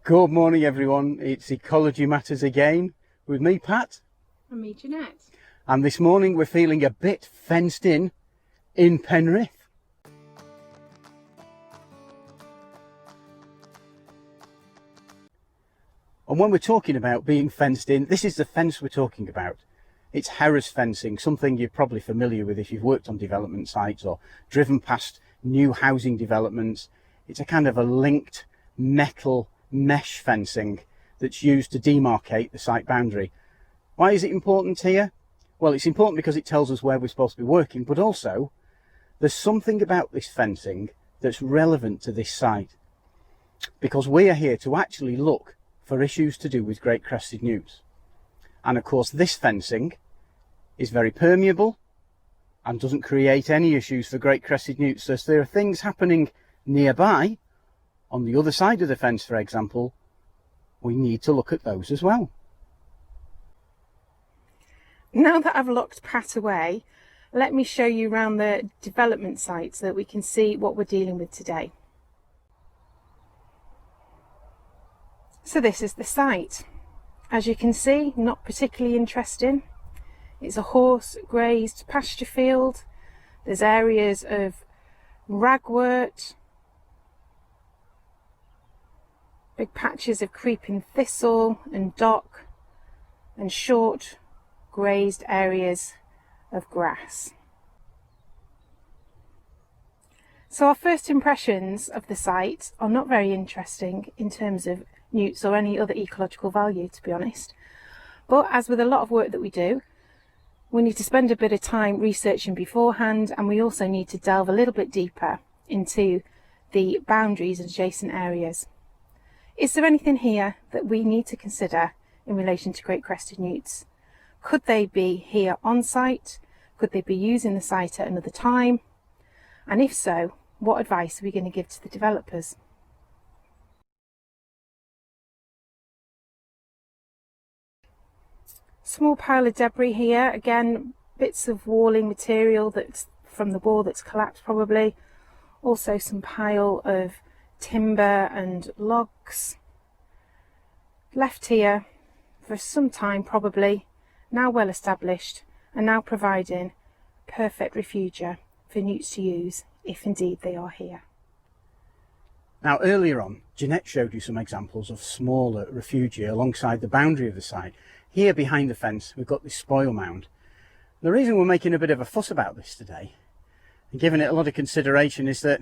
Good morning everyone, it's Ecology Matters again with me Pat. And me Jeanette. And this morning we're feeling a bit fenced in Penrith. And when we're talking about being fenced in, this is the fence we're talking about. It's Harris fencing, something you're probably familiar with if you've worked on development sites or driven past new housing developments. It's a kind of a linked metal mesh fencing that's used to demarcate the site boundary. Why is it important here? Well, it's important because it tells us where we're supposed to be working, but also there's something about this fencing that's relevant to this site, because we are here to actually look for issues to do with great crested newts. And of course this fencing is very permeable and doesn't create any issues for great crested newts. So if there are things happening nearby, on the other side of the fence for example, we need to look at those as well. Now that I've locked Pat away, let me show you around the development site so that we can see what we're dealing with today. So this is the site. As you can see, not particularly interesting. It's a horse grazed pasture field. There's areas of ragwort, big patches of creeping thistle and dock, and short grazed areas of grass. So our first impressions of the site are not very interesting in terms of newts or any other ecological value, to be honest. But as with a lot of work that we do, we need to spend a bit of time researching beforehand, and we also need to delve a little bit deeper into the boundaries and adjacent areas. Is there anything here that we need to consider in relation to great crested newts? Could they be here on site? Could they be using the site at another time? And if so, what advice are we going to give to the developers? Small pile of debris here, again bits of walling material that's from the wall that's collapsed probably. Also some pile of timber and logs left here for some time probably, now well established and now providing perfect refugia for newts to use if indeed they are here. Now earlier on Jeanette showed you some examples of smaller refugia alongside the boundary of the site. Here behind the fence we've got this spoil mound. The reason we're making a bit of a fuss about this today and giving it a lot of consideration is that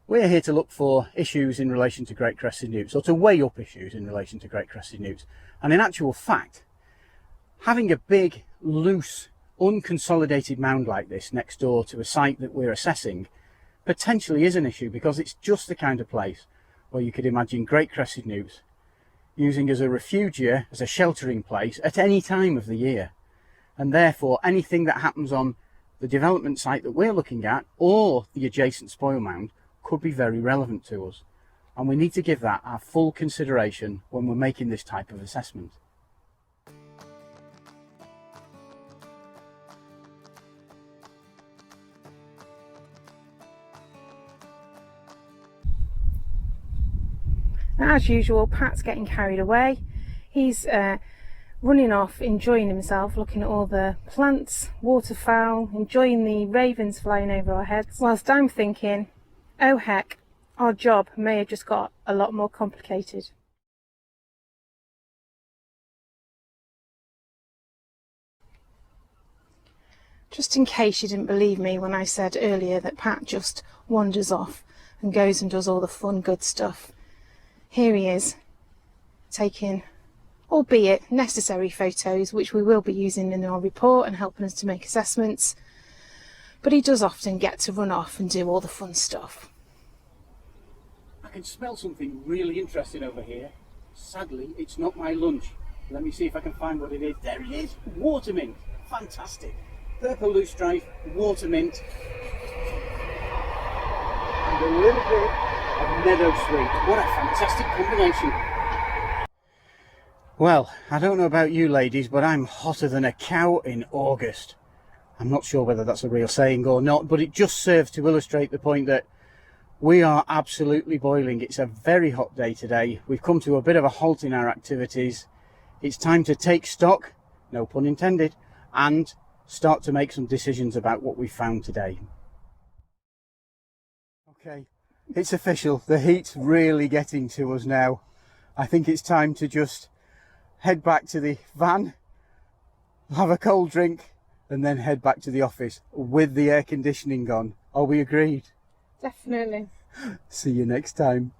we're here to look for issues in relation to great crested newts, or to weigh up issues in relation to great crested newts. And in actual fact, having a big, loose, unconsolidated mound like this next door to a site that we're assessing potentially is an issue, because it's just the kind of place where you could imagine great crested newts using as a refugia, as a sheltering place at any time of the year. And therefore anything that happens on the development site that we're looking at or the adjacent spoil mound could be very relevant to us, and we need to give that our full consideration when we're making this type of assessment. Now, as usual, Pat's getting carried away. He's running off, enjoying himself, looking at all the plants, waterfowl, enjoying the ravens flying over our heads, whilst I'm thinking, oh heck, our job may have just got a lot more complicated. Just in case you didn't believe me when I said earlier that Pat just wanders off and goes and does all the fun good stuff, here he is, taking, albeit necessary photos, which we will be using in our report and helping us to make assessments, but he does often get to run off and do all the fun stuff. I can smell something really interesting over here. Sadly, it's not my lunch. Let me see if I can find what it is. There it is, water mint. Fantastic. Purple loosestrife, water mint, and a little bit of meadow sweet. What a fantastic combination. Well, I don't know about you ladies, but I'm hotter than a cow in August. I'm not sure whether that's a real saying or not, but it just serves to illustrate the point that We are absolutely boiling. It's a very hot day today. We've come to a bit of a halt in our activities. It's time to take stock, no pun intended, and start to make some decisions about what we found today. Okay, it's official. The heat's really getting to us now. I think it's time to just head back to the van, have a cold drink, and then head back to the office with the air conditioning on. Are we agreed? Definitely. See you next time.